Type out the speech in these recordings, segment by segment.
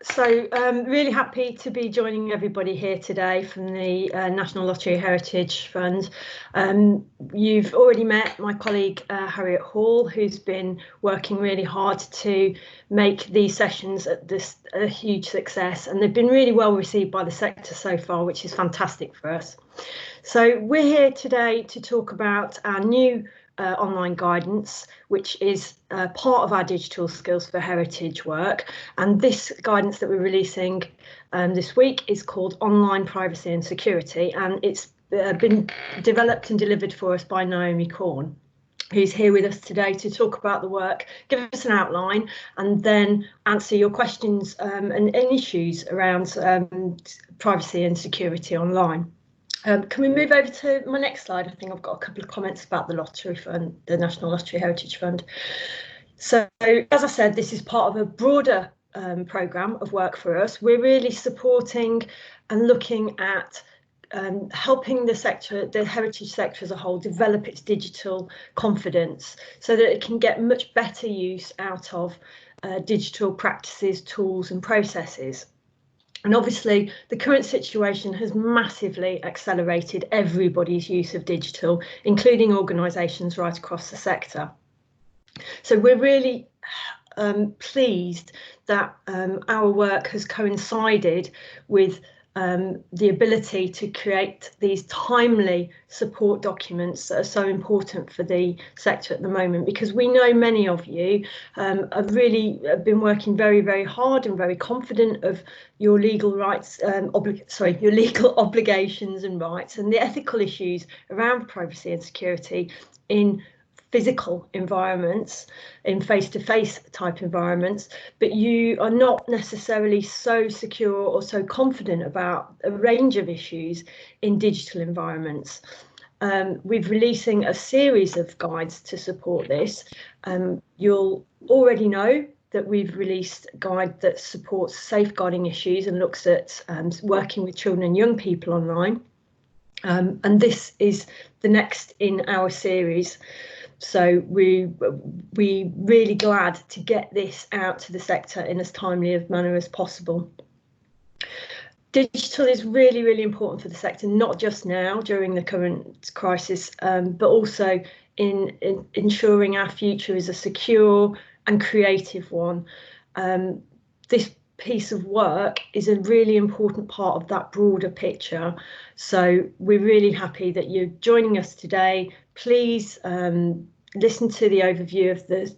Really happy to be joining everybody here today from the National Lottery Heritage Fund. You've already met my colleague Harriet Hall, who's been working really hard to make these sessions a huge success, and they've been really well received by the sector so far, which is fantastic for us. So we're here today to talk about our new online guidance, which is part of our digital skills for heritage work. And this guidance that we're releasing this week is called Online Privacy and Security, and it's been developed and delivered for us by Naomi Korn, who's here with us today to talk about the work, give us an outline, and then answer your questions and issues around privacy and security online. Can we move over to my next slide? I think I've got a couple of comments about the Lottery Fund, the National Lottery Heritage Fund. So, as I said, this is part of a broader programme of work for us. We're really supporting and looking at helping the sector, the heritage sector as a whole, develop its digital confidence so that it can get much better use out of digital practices, tools and processes. And obviously, the current situation has massively accelerated everybody's use of digital, including organisations right across the sector. So we're really pleased that our work has coincided with the ability to create these timely support documents that are so important for the sector at the moment, because we know many of you have really been working very, very hard and very confident of your legal rights, your legal obligations and rights, and the ethical issues around privacy and security in physical environments, in face-to-face type environments, but you are not necessarily so secure or so confident about a range of issues in digital environments. We're releasing a series of guides to support this. You'll already know that we've released a guide that supports safeguarding issues and looks at working with children and young people online. And this is the next in our series. So we're really glad to get this out to the sector in as timely a manner as possible. Digital is really, really important for the sector, not just now during the current crisis, but also in ensuring our future is a secure and creative one. This piece of work is a really important part of that broader picture. So we're really happy that you're joining us today. Please listen to the overview of the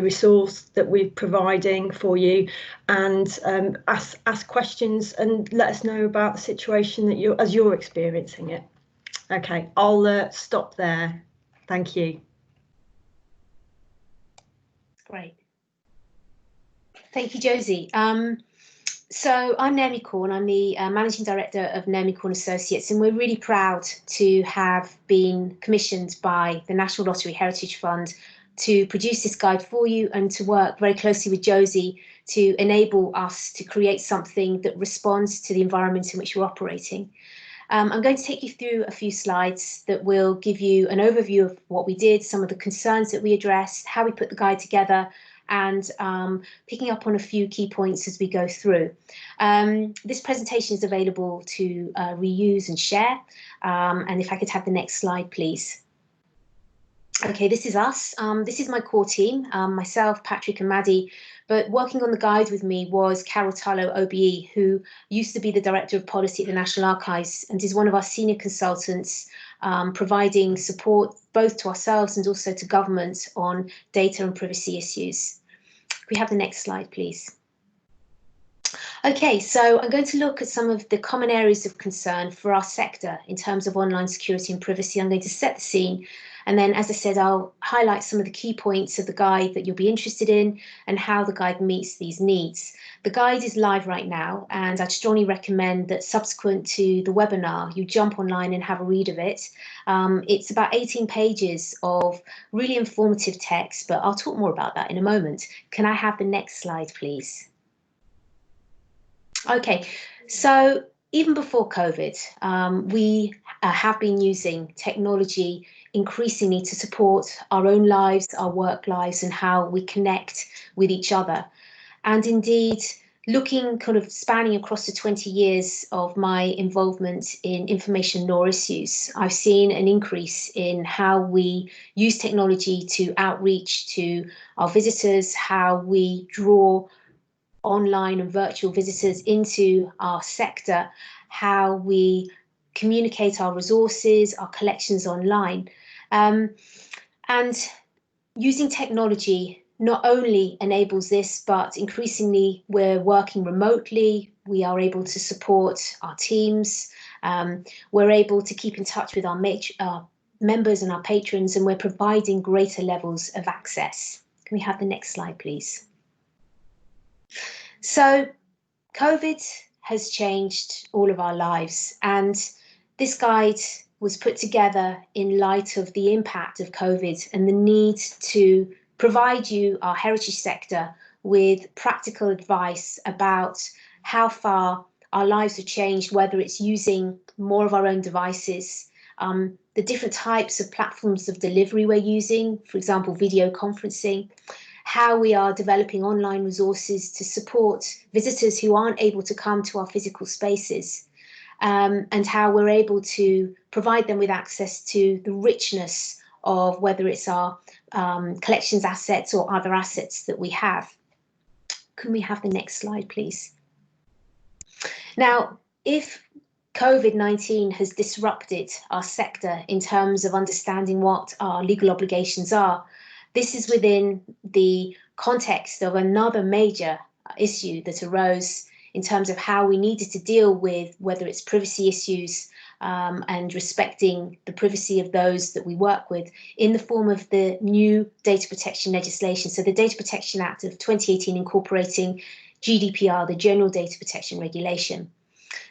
resource that we're providing for you, and ask questions and let us know about the situation that you're experiencing it. Okay, I'll stop there. Thank you. Great. Thank you, Josie. So I'm Naomi Korn. I'm the Managing Director of Naomi Korn Associates, and we're really proud to have been commissioned by the National Lottery Heritage Fund to produce this guide for you and to work very closely with Josie to enable us to create something that responds to the environment in which we're operating. I'm going to take you through a few slides that will give you an overview of what we did, some of the concerns that we addressed, how we put the guide together, and picking up on a few key points as we go through. This presentation is available to reuse and share. And if I could have the next slide, please. Okay, this is us. This is my core team, myself, Patrick and Maddie. But working on the guide with me was Carol Tallow, OBE, who used to be the Director of Policy at the National Archives and is one of our senior consultants, providing support both to ourselves and also to government on data and privacy issues. Can we have the next slide, please? Okay, so I'm going to look at some of the common areas of concern for our sector in terms of online security and privacy. I'm going to set the scene, and then, as I said, I'll highlight some of the key points of the guide that you'll be interested in and how the guide meets these needs. The guide is live right now, and I'd strongly recommend that subsequent to the webinar, you jump online and have a read of it. It's about 18 pages of really informative text, but I'll talk more about that in a moment. Can I have the next slide, please? Okay, so even before COVID, we have been using technology increasingly to support our own lives, our work lives, and how we connect with each other. And indeed, looking kind of spanning across the 20 years of my involvement in information law issues, I've seen an increase in how we use technology to outreach to our visitors, how we draw online and virtual visitors into our sector, how we communicate our resources, our collections online. And using technology not only enables this, but increasingly we're working remotely. We are able to support our teams. We're able to keep in touch with our members and our patrons, and we're providing greater levels of access. Can we have the next slide, please? So COVID has changed all of our lives, and this guide was put together in light of the impact of COVID and the need to provide you, our heritage sector, with practical advice about how far our lives have changed, whether it's using more of our own devices, the different types of platforms of delivery we're using, for example, video conferencing, how we are developing online resources to support visitors who aren't able to come to our physical spaces, and how we're able to provide them with access to the richness of whether it's our collections assets or other assets that we have. Can we have the next slide, please? Now, if COVID-19 has disrupted our sector in terms of understanding what our legal obligations are, this is within the context of another major issue that arose in terms of how we needed to deal with whether it's privacy issues and respecting the privacy of those that we work with in the form of the new data protection legislation. So the Data Protection Act of 2018 incorporating GDPR, the General Data Protection Regulation.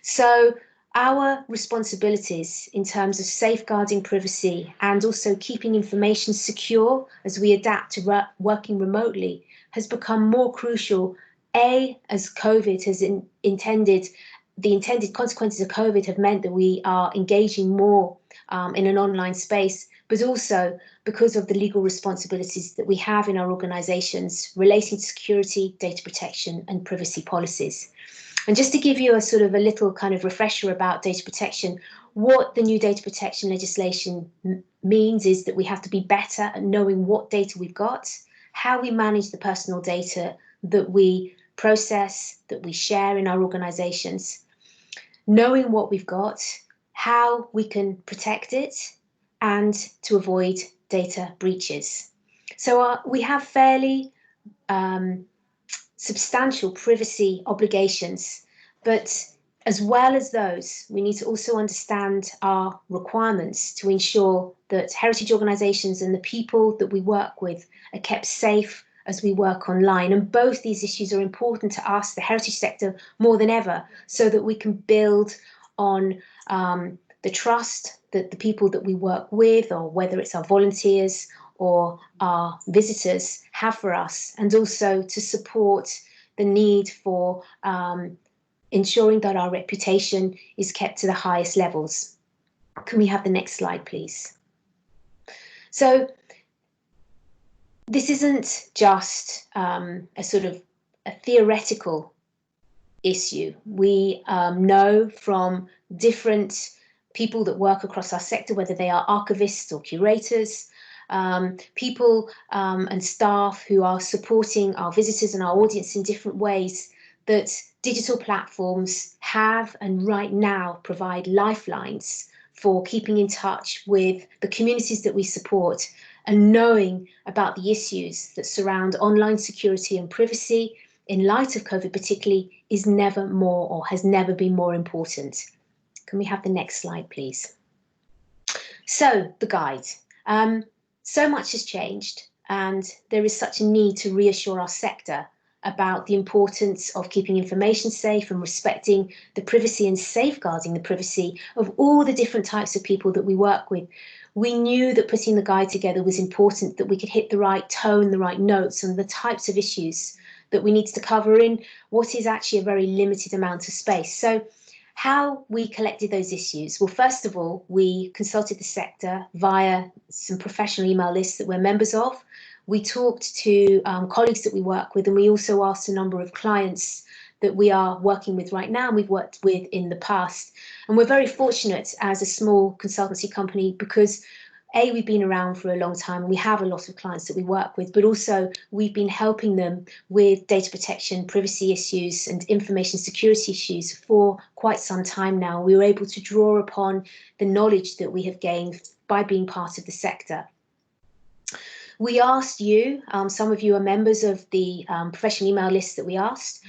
So our responsibilities in terms of safeguarding privacy and also keeping information secure as we adapt to working remotely has become more crucial, as COVID has the intended consequences of COVID have meant that we are engaging more in an online space, but also because of the legal responsibilities that we have in our organisations relating to security, data protection and privacy policies. And just to give you a sort of a little kind of refresher about data protection, what the new data protection legislation means is that we have to be better at knowing what data we've got, how we manage the personal data that we process, that we share in our organisations, knowing what we've got, how we can protect it, and to avoid data breaches. So we have fairly substantial privacy obligations, but as well as those, we need to also understand our requirements to ensure that heritage organisations and the people that we work with are kept safe as we work online. And both these issues are important to us, the heritage sector, more than ever, so that we can build on the trust that the people that we work with, or whether it's our volunteers or our visitors, have for us, and also to support the need for ensuring that our reputation is kept to the highest levels. Can we have the next slide, please? So this isn't just a sort of a theoretical issue. We know from different people that work across our sector, whether they are archivists or curators, people and staff who are supporting our visitors and our audience in different ways, that digital platforms have and right now provide lifelines for keeping in touch with the communities that we support and knowing about the issues that surround online security and privacy in light of COVID particularly is never more, or has never been more important. Can we have the next slide, please? So the guide. So much has changed, and there is such a need to reassure our sector about the importance of keeping information safe and respecting the privacy and safeguarding the privacy of all the different types of people that we work with. We knew that putting the guide together was important, that we could hit the right tone, the right notes, and the types of issues that we needed to cover in what is actually a very limited amount of space. So how we collected those issues? Well, first of all, we consulted the sector via some professional email lists that we're members of. we talked to colleagues that we work with, and we also asked a number of clients that we are working with right now and we've worked with in the past. And we're very fortunate as a small consultancy company because we've been around for a long time and we have a lot of clients that we work with, but also we've been helping them with data protection, privacy issues and information security issues for quite some time now. We were able to draw upon the knowledge that we have gained by being part of the sector. We asked you, some of you are members of the professional email list that we asked,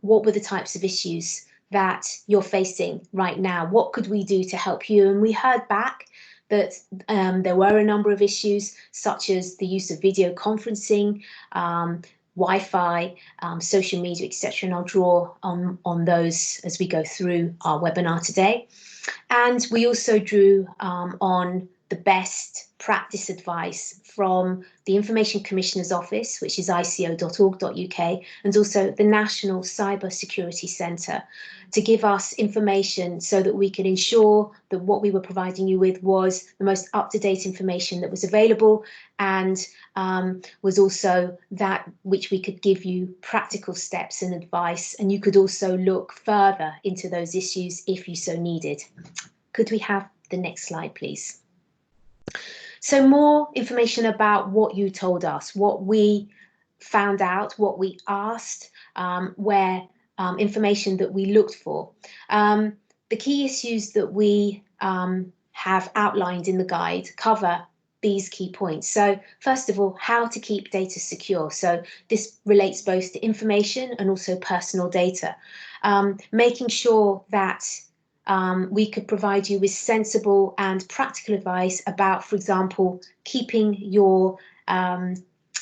what were the types of issues that you're facing right now? What could we do to help you? And we heard back that there were a number of issues such as the use of video conferencing, Wi-Fi, social media, etc. And I'll draw on those as we go through our webinar today. And we also drew on the best practice advice from the Information Commissioner's Office, which is ico.org.uk, and also the National Cyber Security Centre, to give us information so that we could ensure that what we were providing you with was the most up-to-date information that was available, and was also that which we could give you practical steps and advice, and you could also look further into those issues if you so needed. Could we have the next slide, please? So more information about what you told us, what we found out, what we asked, information that we looked for. The key issues that we have outlined in the guide cover these key points. So first of all, how to keep data secure. So this relates both to information and also personal data. Making sure that we could provide you with sensible and practical advice about, for example, keeping your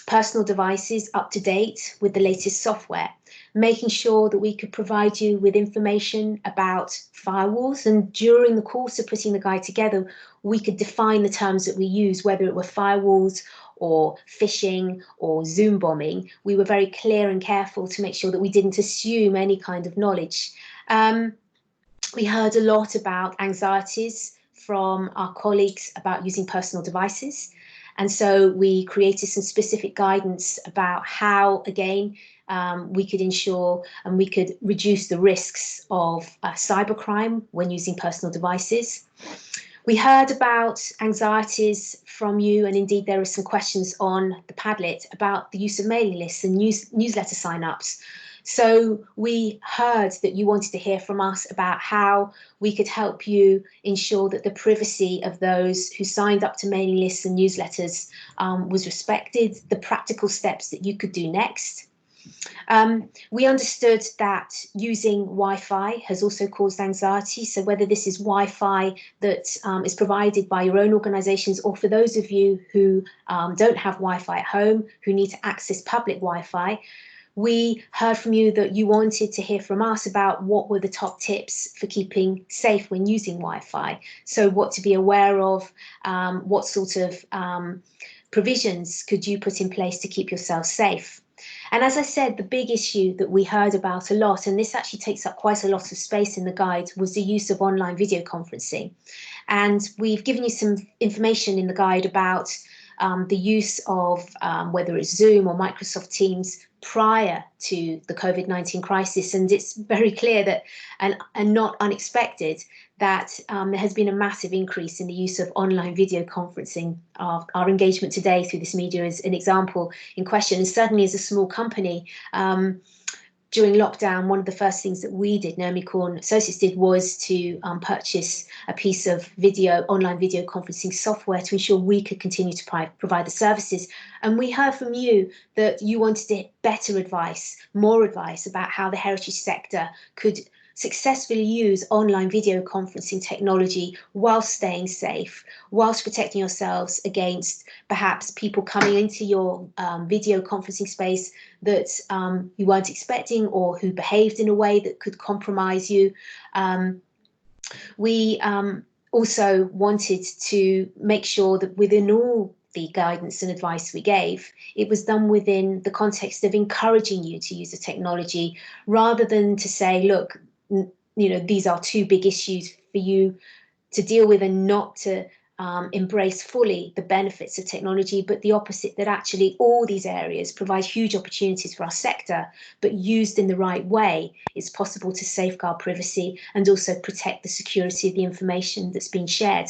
personal devices up to date with the latest software, making sure that we could provide you with information about firewalls, and during the course of putting the guide together, we could define the terms that we use, whether it were firewalls or phishing or Zoom bombing. We were very clear and careful to make sure that we didn't assume any kind of knowledge. We heard a lot about anxieties from our colleagues about using personal devices. And so we created some specific guidance about how, again, we could ensure and we could reduce the risks of cybercrime when using personal devices. We heard about anxieties from you, and indeed there are some questions on the Padlet about the use of mailing lists and newsletter sign-ups. So we heard that you wanted to hear from us about how we could help you ensure that the privacy of those who signed up to mailing lists and newsletters was respected, the practical steps that you could do next. We understood that using Wi-Fi has also caused anxiety. So whether this is Wi-Fi that is provided by your own organisations, or for those of you who don't have Wi-Fi at home, who need to access public Wi-Fi, we heard from you that you wanted to hear from us about what were the top tips for keeping safe when using Wi-Fi. So what to be aware of, what sort of provisions could you put in place to keep yourself safe. And as I said, the big issue that we heard about a lot, and this actually takes up quite a lot of space in the guide, was the use of online video conferencing. And we've given you some information in the guide about the use of whether it's Zoom or Microsoft Teams prior to the COVID-19 crisis. And it's very clear that, and not unexpected, that there has been a massive increase in the use of online video conferencing. Our engagement today through this media is an example in question. And certainly as a small company, during lockdown, one of the first things that we did, Naomi Korn Associates did, was to purchase a piece of online video conferencing software to ensure we could continue to provide the services. And we heard from you that you wanted to get better advice, more advice about how the heritage sector could successfully use online video conferencing technology whilst staying safe, whilst protecting yourselves against perhaps people coming into your video conferencing space that you weren't expecting, or who behaved in a way that could compromise you. We also wanted to make sure that within all the guidance and advice we gave, it was done within the context of encouraging you to use the technology, rather than to say, look, these are two big issues for you to deal with and not to embrace fully the benefits of technology, but the opposite, that actually all these areas provide huge opportunities for our sector, but used in the right way, it's possible to safeguard privacy and also protect the security of the information that's being shared.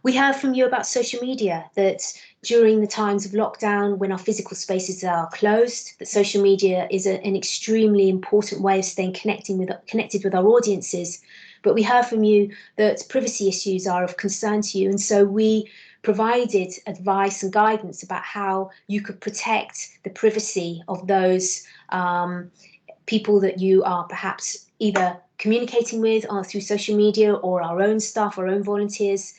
We heard from you about social media, that during the times of lockdown, when our physical spaces are closed, that social media is an extremely important way of staying connected with our audiences. But we heard from you that privacy issues are of concern to you, and so we provided advice and guidance about how you could protect the privacy of those people that you are perhaps either communicating with through social media, or our own staff, our own volunteers,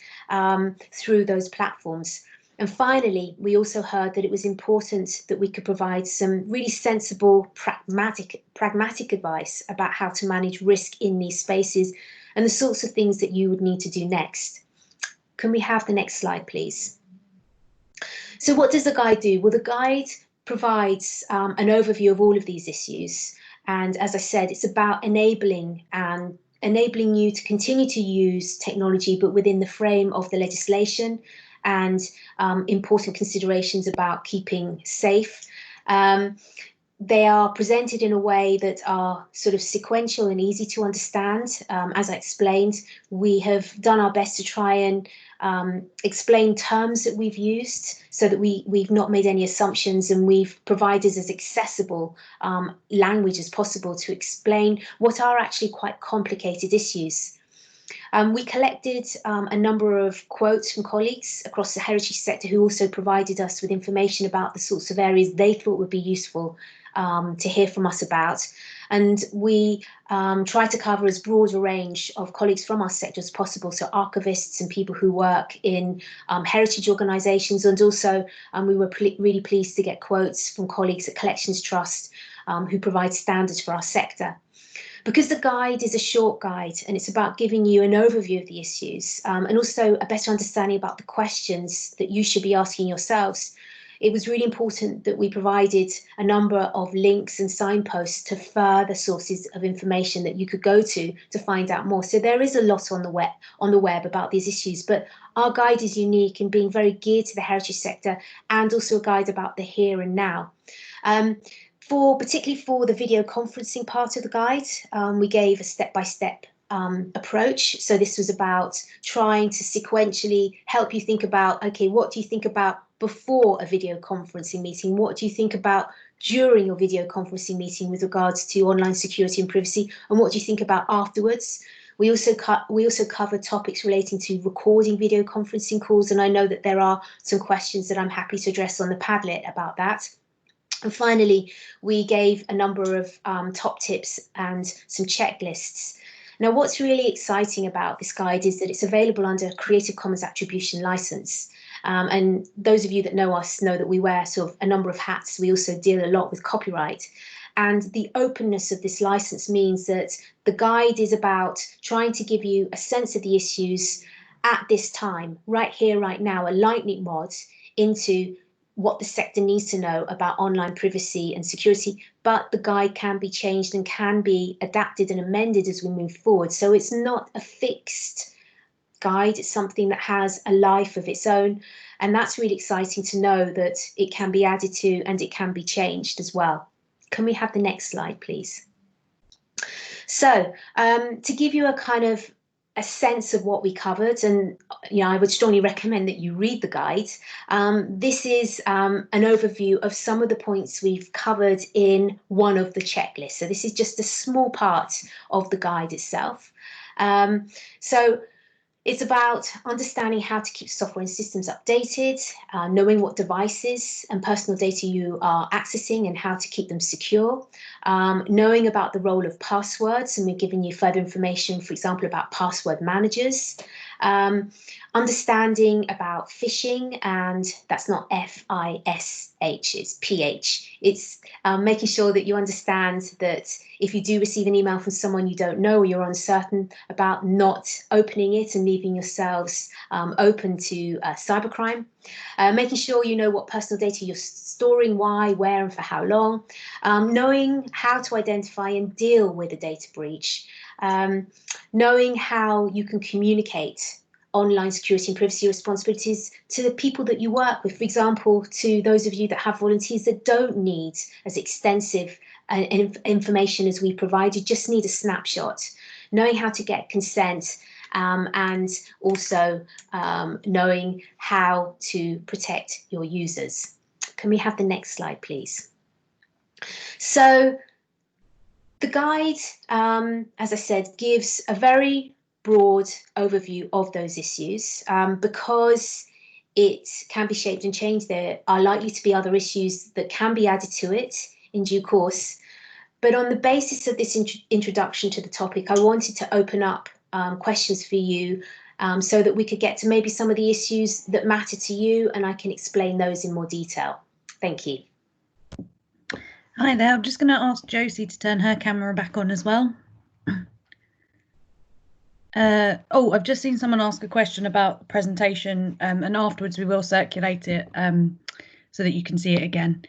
through those platforms. And finally, we also heard that it was important that we could provide some really sensible, pragmatic advice about how to manage risk in these spaces and the sorts of things that you would need to do next. Can we have the next slide, please? So what does the guide do? Well, the guide provides an overview of all of these issues. And as I said, it's about enabling you to continue to use technology, but within the frame of the legislation and important considerations about keeping safe. They are presented in a way that are sort of sequential and easy to understand. As I explained, we have done our best to try and explain terms that we've used so that we've not made any assumptions, and we've provided as accessible language as possible to explain what are actually quite complicated issues. We collected a number of quotes from colleagues across the heritage sector who also provided us with information about the sorts of areas they thought would be useful to hear from us about. And we try to cover as broad a range of colleagues from our sector as possible, so archivists and people who work in heritage organisations, and also we were really pleased to get quotes from colleagues at Collections Trust who provide standards for our sector. Because the guide is a short guide and it's about giving you an overview of the issues and also a better understanding about the questions that you should be asking yourselves, it was really important that we provided a number of links and signposts to further sources of information that you could go to find out more. So there is a lot on the web about these issues, but our guide is unique in being very geared to the heritage sector and also a guide about the here and now. Particularly for the video conferencing part of the guide, we gave a step-by-step approach. So this was about trying to sequentially help you think about, okay, what do you think about before a video conferencing meeting? What do you think about during your video conferencing meeting with regards to online security and privacy? And what do you think about afterwards? We also cover topics relating to recording video conferencing calls, and I know that there are some questions that I'm happy to address on the Padlet about that. And finally, we gave a number of top tips and some checklists. Now, what's really exciting about this guide is that it's available under Creative Commons Attribution License. And those of you that know us know that we wear sort of a number of hats. We also deal a lot with copyright. And the openness of this license means that the guide is about trying to give you a sense of the issues at this time, right here, right now, a lightning rod into what the sector needs to know about online privacy and security, but the guide can be changed and can be adapted and amended as we move forward. So it's not a fixed guide, it's something that has a life of its own. And that's really exciting to know that it can be added to and it can be changed as well. Can we have the next slide, please? So to give you a kind of a sense of what we covered, and I would strongly recommend that you read the guide. This is an overview of some of the points we've covered in one of the checklists. So this is just a small part of the guide itself. So it's about understanding how to keep software and systems updated, knowing what devices and personal data you are accessing and how to keep them secure, knowing about the role of passwords, and we're giving you further information, for example, about password managers, understanding about phishing, and that's not F-I-S-H, it's P-H. It's making sure that you understand that if you do receive an email from someone you don't know or you're uncertain about, not opening it and leaving yourselves open to cybercrime. Making sure you know what personal data you're storing, why, where, and for how long. Knowing how to identify and deal with a data breach. Knowing how you can communicate online security and privacy responsibilities to the people that you work with. For example, to those of you that have volunteers that don't need as extensive information as we provide, you just need a snapshot. Knowing how to get consent and also knowing how to protect your users. Can we have the next slide, please? So the guide, as I said, gives a very broad overview of those issues. Because it can be shaped and changed, there are likely to be other issues that can be added to it in due course. But on the basis of this introduction to the topic, I wanted to open up questions for you so that we could get to maybe some of the issues that matter to you, and I can explain those in more detail. Thank you. Hi there, I'm just going to ask Josie to turn her camera back on as well. Oh, I've just seen someone ask a question about the presentation, and afterwards we will circulate it so that you can see it again.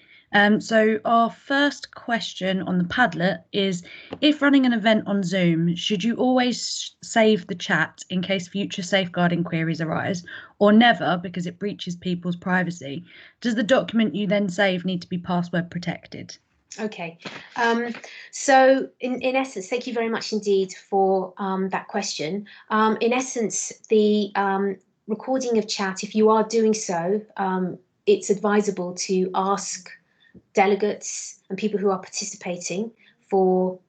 So our first question on the Padlet is, if running an event on Zoom, should you always save the chat in case future safeguarding queries arise, or never because it breaches people's privacy? Does the document you then save need to be password protected? Okay, so in essence, thank you very much indeed for that question. In essence, the recording of chat, if you are doing so, it's advisable to ask delegates and people who are participating for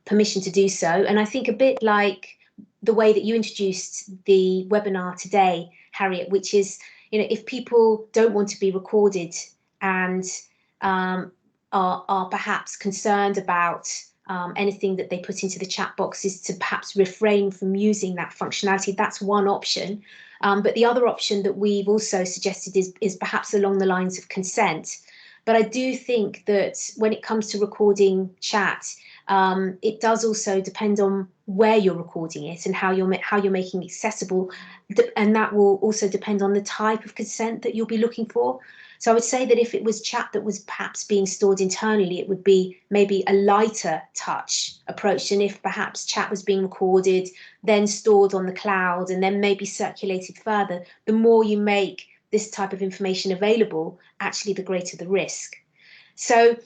permission to do so. And I think a bit like the way that you introduced the webinar today, Harriet, which is, you know, if people don't want to be recorded and are perhaps concerned about anything that they put into the chat box, is to perhaps refrain from using that functionality. That's one option. But the other option that we've also suggested is perhaps along the lines of consent. But I do think that when it comes to recording chat, it does also depend on where you're recording it and how you're making it accessible, and that will also depend on the type of consent that you'll be looking for. So I would say that if it was chat that was perhaps being stored internally, it would be maybe a lighter touch approach than if perhaps chat was being recorded, then stored on the cloud, and then maybe circulated further. The more you make this type of information available, actually the greater the risk. So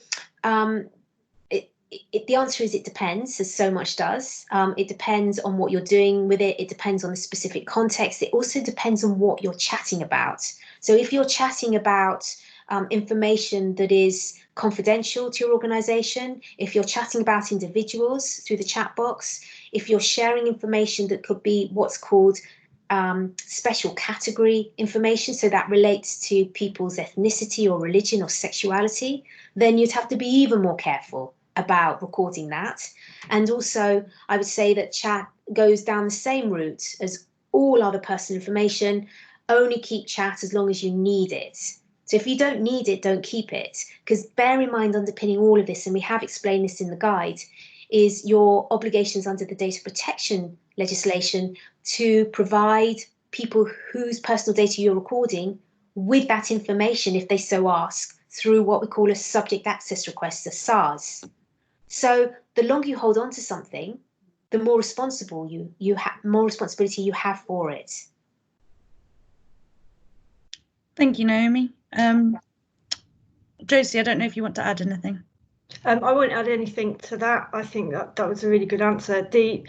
the answer is it depends, as so much does. It depends on what you're doing with it. It depends on the specific context. It also depends on what you're chatting about. So if you're chatting about information that is confidential to your organization, if you're chatting about individuals through the chat box, if you're sharing information that could be what's called special category information, so that relates to people's ethnicity or religion or sexuality, then you'd have to be even more careful about recording that. And also, I would say that chat goes down the same route as all other personal information. Only keep chat as long as you need it. So if you don't need it, don't keep it. Because bear in mind, underpinning all of this, and we have explained this in the guide, is your obligations under the data protection legislation to provide people whose personal data you're recording with that information, if they so ask, through what we call a subject access request, a SARS. So the longer you hold on to something, the more responsibility you have for it. Thank you, Naomi. Josie, I don't know if you want to add anything. I won't add anything to that. I think that was a really good answer. The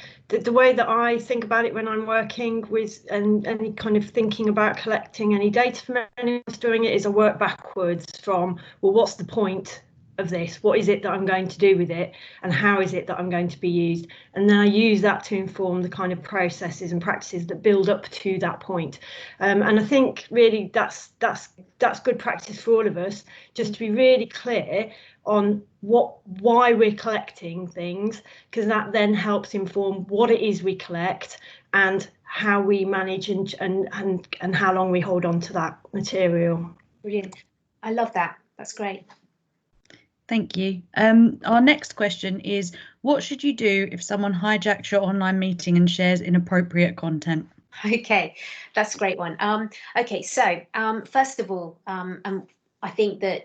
way that I think about it when I'm working with and any kind of thinking about collecting any data from anyone else doing it is I work backwards from, well, what's the point of this? What is it that I'm going to do with it, and how is it that I'm going to be used? And then I use that to inform the kind of processes and practices that build up to that point. And I think really that's good practice for all of us, just to be really clear on why we're collecting things, because that then helps inform what it is we collect and how we manage and how long we hold on to that material. Brilliant. I love that. That's great. Thank you. Our next question is, what should you do if someone hijacks your online meeting and shares inappropriate content? Okay, that's a great one. Okay, so first of all, I think that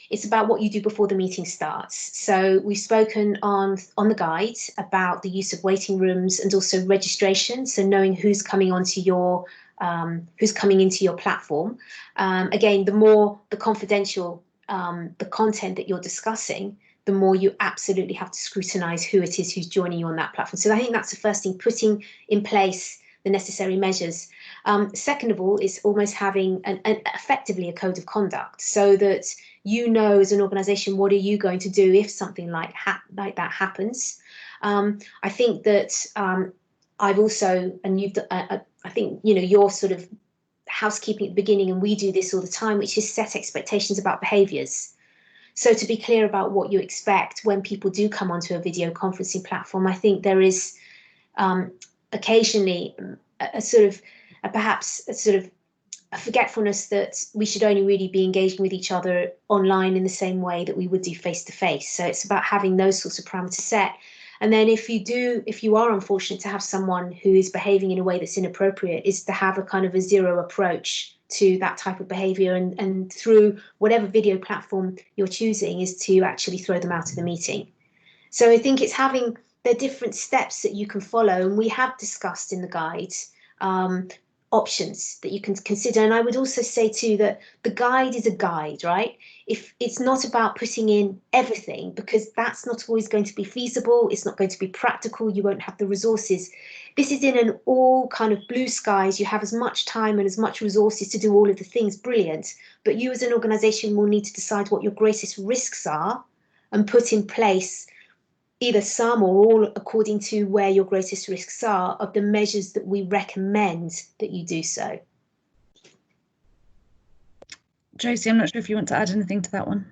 it's about what you do before the meeting starts. So we've spoken on the guide about the use of waiting rooms and also registration. So knowing who's coming into your platform. Again, the more the confidential the content that you're discussing, the more you absolutely have to scrutinize who it is who's joining you on that platform. So I think that's the first thing, putting in place the necessary measures. Second of all, is almost having effectively a code of conduct, so that you know as an organization, what are you going to do if something like that happens. I think that I've also, and you've, I think, you know, your sort of housekeeping at the beginning, and we do this all the time, which is set expectations about behaviors. So to be clear about what you expect when people do come onto a video conferencing platform, I think there is occasionally perhaps a forgetfulness that we should only really be engaging with each other online in the same way that we would do face to face. So it's about having those sorts of parameters set. And then if you are unfortunate to have someone who is behaving in a way that's inappropriate, is to have a kind of a zero approach to that type of behavior, and through whatever video platform you're choosing, is to actually throw them out of the meeting. So I think it's having the different steps that you can follow, and we have discussed in the guide options that you can consider. And I would also say too that the guide is a guide, right? If it's not about putting in everything, because that's not always going to be feasible, it's not going to be practical, you won't have the resources. This is in an all kind of blue skies, you have as much time and as much resources to do all of the things, brilliant. But you as an organization will need to decide what your greatest risks are and put in place either some or all, according to where your greatest risks are, of the measures that we recommend that you do so. Josie, I'm not sure if you want to add anything to that one.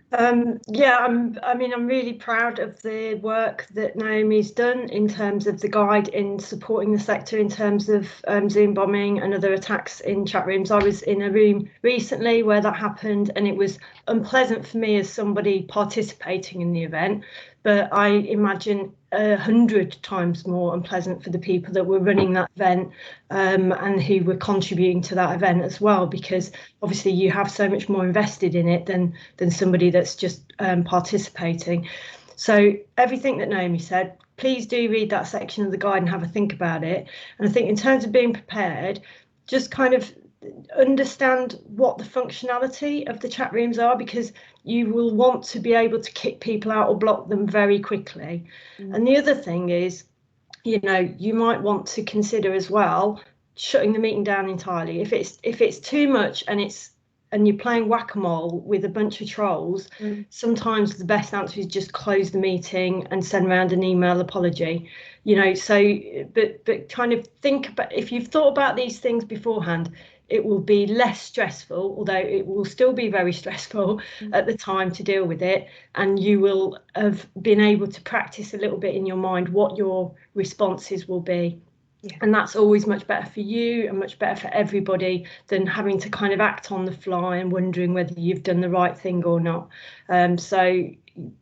Yeah, I'm really proud of the work that Naomi's done in terms of the guide in supporting the sector in terms of Zoom bombing and other attacks in chat rooms. I was in a room recently where that happened, and it was unpleasant for me as somebody participating in the event, but I imagine 100 times more unpleasant for the people that were running that event and who were contributing to that event as well, because obviously you have so much more invested in it than somebody that's just participating. So everything that Naomi said, please do read that section of the guide and have a think about it. And I think in terms of being prepared, just kind of understand what the functionality of the chat rooms are, because you will want to be able to kick people out or block them very quickly. And the other thing is, you know, you might want to consider as well shutting the meeting down entirely. If it's too much and you're playing whack-a-mole with a bunch of trolls, sometimes the best answer is just close the meeting and send around an email apology, you know. So but kind of think about, if you've thought about these things beforehand, it will be less stressful, although it will still be very stressful at the time to deal with it, and you will have been able to practice a little bit in your mind what your responses will be. Yeah. And that's always much better for you and much better for everybody than having to kind of act on the fly and wondering whether you've done the right thing or not. So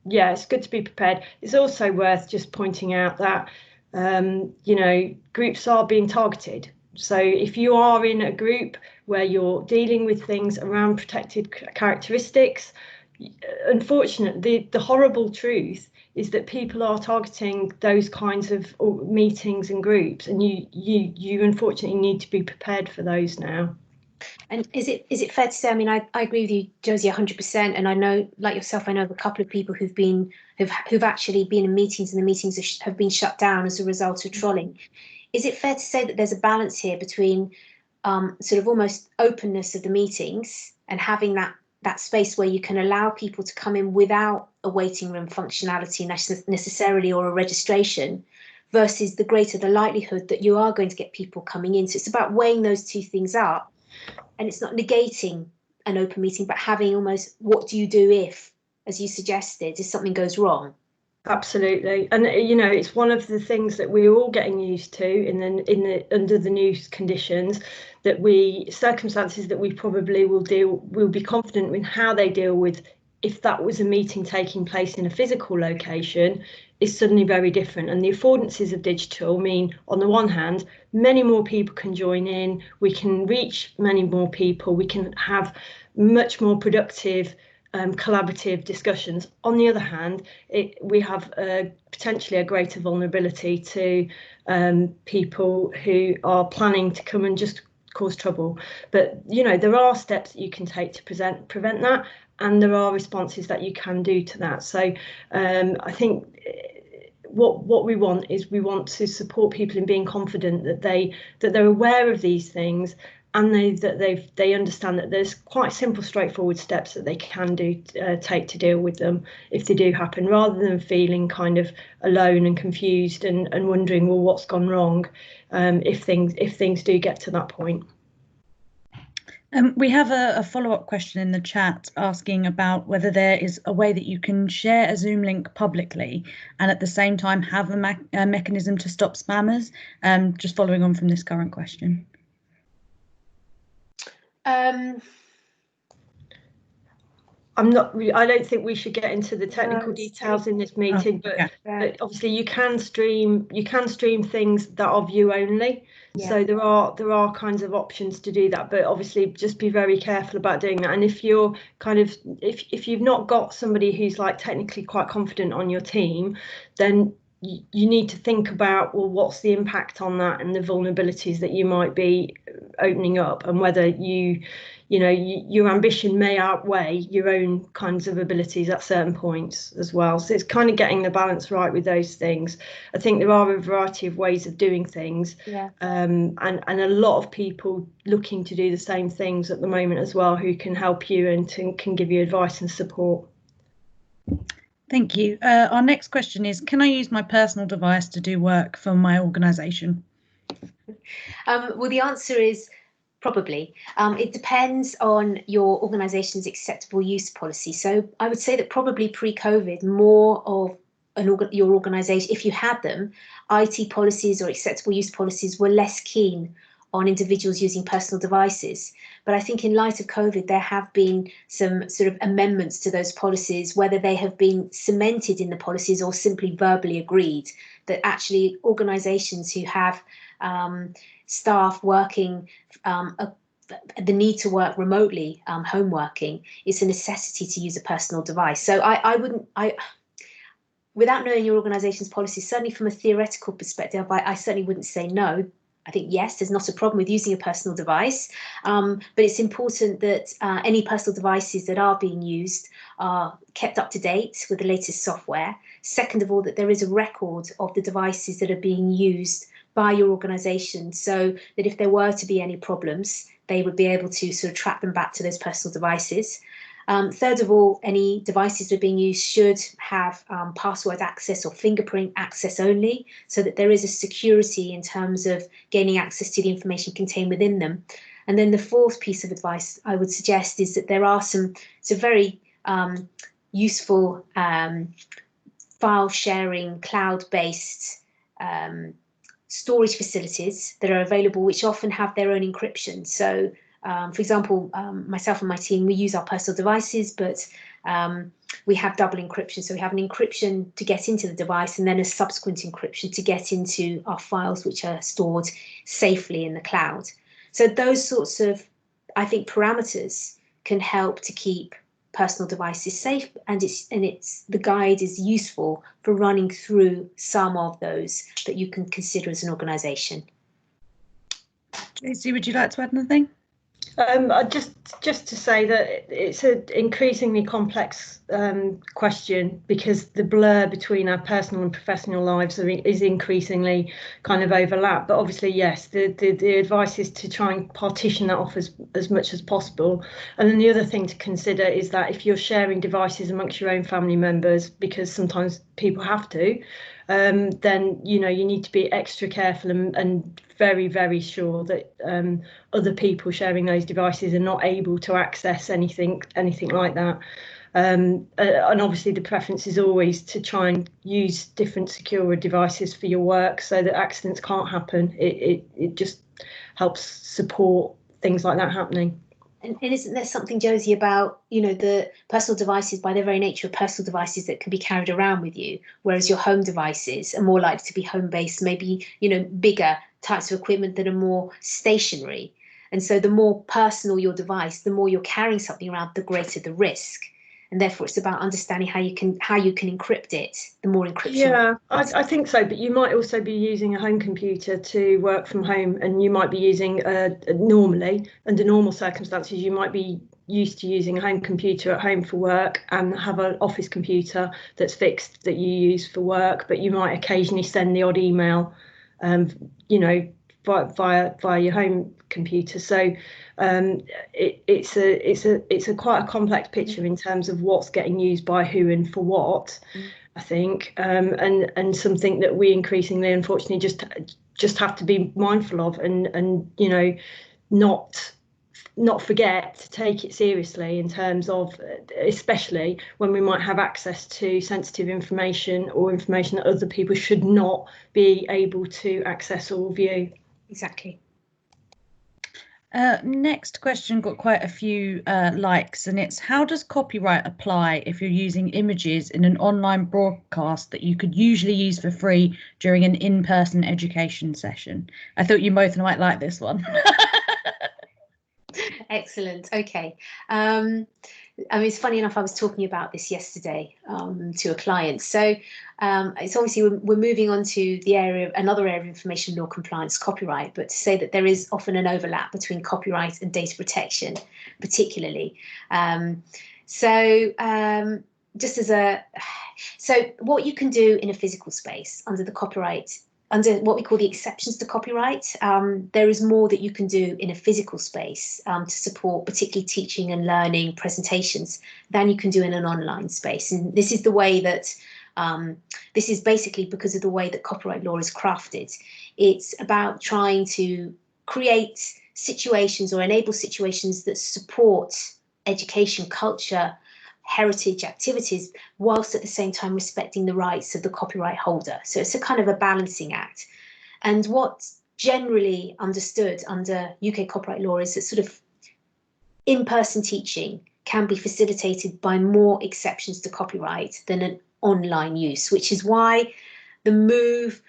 yeah, it's good to be prepared. It's also worth just pointing out that you know, groups are being targeted. So if you are in a group where you're dealing with things around protected characteristics, unfortunately, the horrible truth is that people are targeting those kinds of meetings and groups, and you unfortunately need to be prepared for those now. And is it fair to say, I mean, I agree with you, Josie, 100%. And I know, like yourself, I know of a couple of people who've actually been in meetings, and the meetings have been shut down as a result of trolling. Is it fair to say that there's a balance here between sort of almost openness of the meetings and having that space where you can allow people to come in without a waiting room functionality necessarily, or a registration, versus the greater the likelihood that you are going to get people coming in? So it's about weighing those two things up, and it's not negating an open meeting, but having almost, what do you do if, as you suggested, if something goes wrong? Absolutely. And you know, it's one of the things that we're all getting used to under the new conditions, that circumstances that we probably will be confident in how they deal with if that was a meeting taking place in a physical location, is suddenly very different. And the affordances of digital mean, on the one hand, many more people can join in, we can reach many more people, we can have much more productive collaborative discussions. On the other hand, we have potentially a greater vulnerability to people who are planning to come and just cause trouble. But there are steps that you can take to prevent that, and there are responses that you can do to that. So I think what we want to support people in being confident that they're aware of these things, and they understand that there's quite simple, straightforward steps that they can take to deal with them if they do happen, rather than feeling kind of alone and confused and wondering, well, what's gone wrong if things do get to that point. We have a follow-up question in the chat asking about whether there is a way that you can share a Zoom link publicly and at the same time have a mechanism to stop spammers, just following on from this current question. I don't think we should get into the technical details in this meeting, but obviously you can stream things that are view only. Yeah. So there are kinds of options to do that, but obviously just be very careful about doing that. And if you're if you've not got somebody who's like technically quite confident on your team, then you need to think about, well, what's the impact on that and the vulnerabilities that you might be opening up, and whether your ambition may outweigh your own kinds of abilities at certain points as well. So it's kind of getting the balance right with those things. I think there are a variety of ways of doing things, and a lot of people looking to do the same things at the moment as well, who can help you and can give you advice and support. Thank you. Our next question is, can I use my personal device to do work for my organisation? Well, the answer is probably. It depends on your organisation's acceptable use policy. So I would say that probably pre-COVID, more of your organisation, if you had them, IT policies or acceptable use policies were less keen on individuals using personal devices. But I think in light of COVID, there have been some sort of amendments to those policies, whether they have been cemented in the policies or simply verbally agreed, that actually organisations who have staff working, the need to work remotely, home working, it's a necessity to use a personal device. So I wouldn't, without knowing your organisation's policies, certainly from a theoretical perspective, I certainly wouldn't say no. I think, yes, there's not a problem with using a personal device, but it's important that any personal devices that are being used are kept up to date with the latest software. Second of all, that there is a record of the devices that are being used by your organisation, so that if there were to be any problems, they would be able to sort of track them back to those personal devices. Third of all, any devices that are being used should have password access or fingerprint access only, so that there is a security in terms of gaining access to the information contained within them. And then the fourth piece of advice I would suggest is that there are some very useful file sharing, cloud-based storage facilities that are available, which often have their own encryption. So for example, myself and my team, we use our personal devices, but we have double encryption. So we have an encryption to get into the device and then a subsequent encryption to get into our files, which are stored safely in the cloud. So those sorts of, I think, parameters can help to keep personal devices safe, and the guide is useful for running through some of those that you can consider as an organisation. Josie, would you like to add anything? Just to say that it's an increasingly complex question, because the blur between our personal and professional lives is increasingly kind of overlapped. But obviously, yes, the advice is to try and partition that off as much as possible. And then the other thing to consider is that if you're sharing devices amongst your own family members, because sometimes people have to, then you need to be extra careful and very, very sure that other people sharing those devices are not able to access anything like that. And obviously the preference is always to try and use different secure devices for your work so that accidents can't happen. It just helps support things like that happening. And isn't there something, Josie, about, the personal devices, by their very nature, are personal devices that can be carried around with you, whereas your home devices are more likely to be home-based, maybe, bigger types of equipment that are more stationary. And so the more personal your device, the more you're carrying something around, the greater the risk. and therefore it's about understanding how you can encrypt it. The more encryption. Yeah, I think so. But you might also be using a home computer to work from home, and you might be using normally, under normal circumstances, you might be used to using a home computer at home for work and have an office computer that's fixed that you use for work. But you might occasionally send the odd email, you know, via your home computer. So it's a quite a complex picture in terms of what's getting used by who and for what. I think, and something that we increasingly, unfortunately, just have to be mindful of, and you know, not forget to take it seriously in terms of, especially when we might have access to sensitive information or information that other people should not be able to access or view. Exactly. Next question got quite a few likes, and it's, how does copyright apply if you're using images in an online broadcast that you could usually use for free during an in-person education session? I thought you both might like this one. Excellent. Okay. I mean, it's funny enough, I was talking about this yesterday to a client. So it's obviously we're moving on to the another area of information law compliance, copyright, but to say that there is often an overlap between copyright and data protection, particularly. So what you can do in a physical space under the copyright, under what we call the exceptions to copyright, there is more that you can do in a physical space to support particularly teaching and learning presentations than you can do in an online space. And this is the way that, this is basically because of the way that copyright law is crafted. It's about trying to create situations or enable situations that support education, culture, heritage activities, whilst at the same time respecting the rights of the copyright holder. So it's a kind of a balancing act. And what's generally understood under UK copyright law is that sort of in-person teaching can be facilitated by more exceptions to copyright than an online use, which is why the move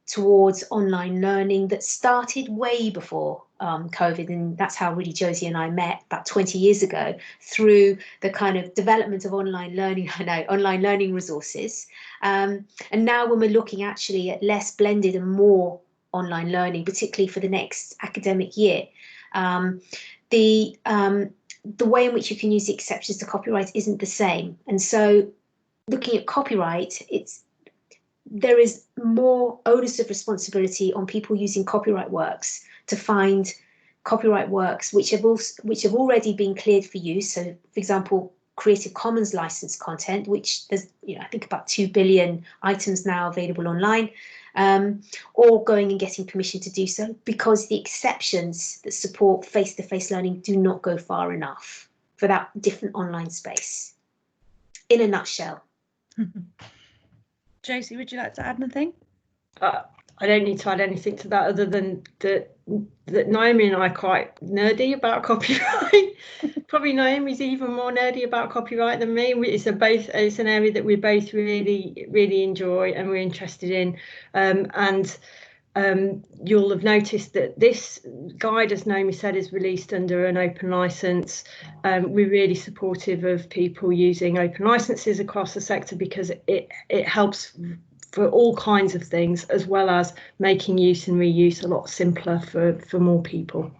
towards online learning that started way before COVID, and that's how really Josie and I met about 20 years ago, through the kind of development of online learning, online learning resources. And now when we're looking actually at less blended and more online learning, particularly for the next academic year, the way in which you can use the exceptions to copyright isn't the same. And so looking at copyright, there is more onus of responsibility on people using copyright works to find copyright works which have already been cleared for use. So, for example, Creative Commons licensed content, which there's, I think about 2 billion items now available online, or going and getting permission to do so, because the exceptions that support face-to-face learning do not go far enough for that different online space. In a nutshell. Josie, would you like to add anything? I don't need to add anything to that other than that Naomi and I are quite nerdy about copyright. Probably Naomi's even more nerdy about copyright than me. It's an area that we both really enjoy and we're interested in. You'll have noticed that this guide, as Naomi said, is released under an open license. We're really supportive of people using open licenses across the sector because it helps for all kinds of things, as well as making use and reuse a lot simpler for more people.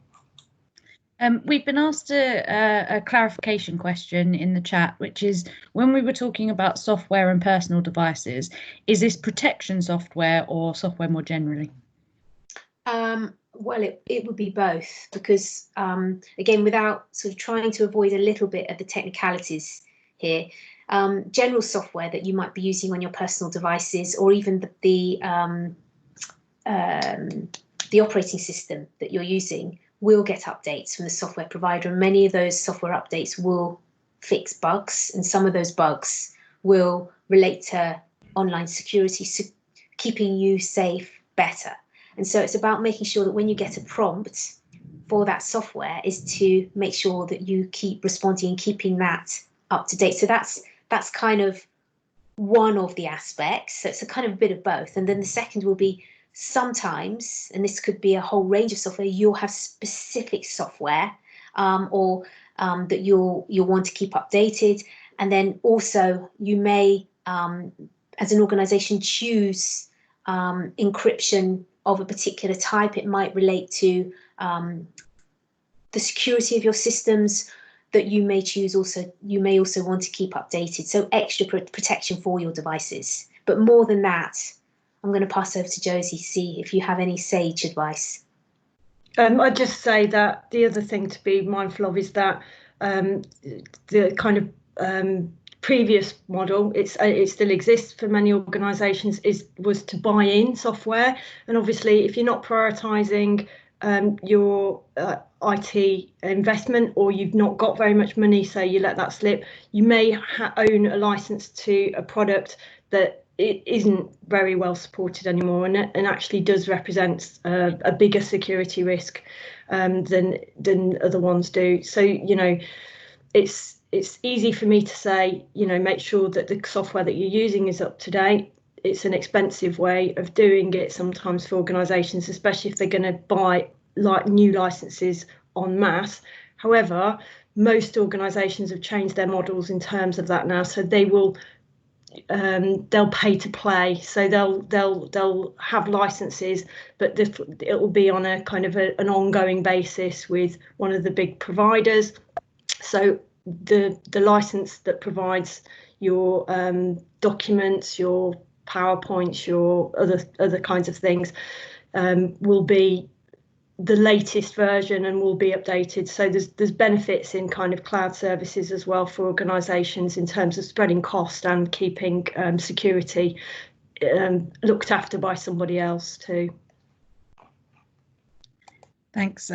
We've been asked a clarification question in the chat, which is, when we were talking about software and personal devices, is this protection software or software more generally? Well, it would be both, because again, without sort of trying to avoid a little bit of the technicalities here, general software that you might be using on your personal devices, or even the operating system that you're using, will get updates from the software provider, and many of those software updates will fix bugs, and some of those bugs will relate to online security, so keeping you safe better. And so it's about making sure that when you get a prompt for that software, is to make sure that you keep responding and keeping that up to date. So that's kind of one of the aspects. So it's a kind of a bit of both. And then the second will be, sometimes, and this could be a whole range of software, you'll have specific software or that you'll want to keep updated. And then also you may, as an organization, choose encryption of a particular type. It might relate to the security of your systems that you may choose. Also, you may also want to keep updated. So extra protection for your devices. But more than that, I'm going to pass over to Josie to see if you have any sage advice. I'd just say that the other thing to be mindful of is that the kind of previous model, it still exists for many organisations, was to buy in software, and obviously if you're not prioritising your IT investment, or you've not got very much money, so you let that slip, you may own a license to a product that it isn't very well supported anymore, and actually does represent a bigger security risk than other ones do. So, you know, it's easy for me to say, you know, make sure that the software that you're using is up to date. It's an expensive way of doing it sometimes for organisations, especially if they're going to buy like new licenses en masse. However, most organisations have changed their models in terms of that now, so they'll pay to play. So they'll have licenses, but it will be on a kind of an ongoing basis with one of the big providers. So the license that provides your documents, your PowerPoints, your other kinds of things will be the latest version and will be updated. So there's benefits in kind of cloud services as well for organisations in terms of spreading cost and keeping security looked after by somebody else too. Thanks.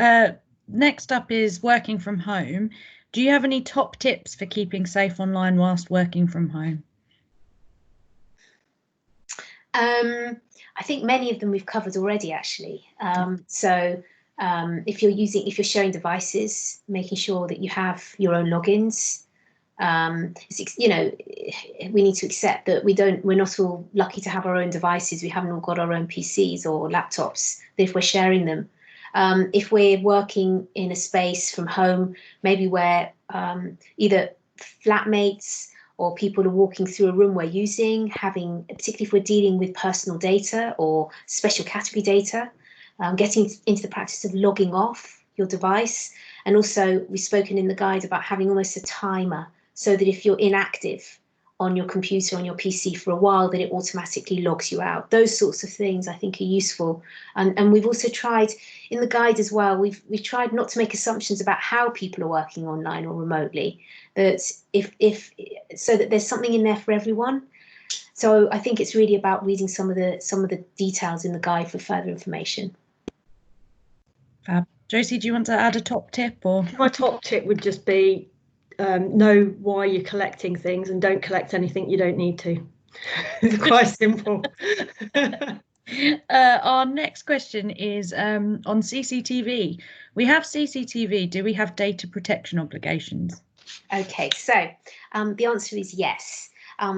Next up is working from home. Do you have any top tips for keeping safe online whilst working from home? I think many of them we've covered already, actually. If you're sharing devices, making sure that you have your own logins. You know, we need to accept that we're not all lucky to have our own devices. We haven't all got our own PCs or laptops. If we're sharing them, if we're working in a space from home, maybe where either flatmates or people are walking through a room we're using, particularly if we're dealing with personal data or special category data, getting into the practice of logging off your device. And also, we've spoken in the guide about having almost a timer, so that if you're inactive on your computer, on your PC for a while, that it automatically logs you out. Those sorts of things I think are useful. And we've also tried, in the guide as well, we've tried not to make assumptions about how people are working online or remotely, that so that there's something in there for everyone. So I think it's really about reading some of the details in the guide for further information. Fab. Josie, do you want to add a top tip? Or my top tip would just be know why you're collecting things and don't collect anything you don't need to. It's quite simple. Our next question is on CCTV. We have CCTV. Do we have data protection obligations? Okay, so the answer is yes.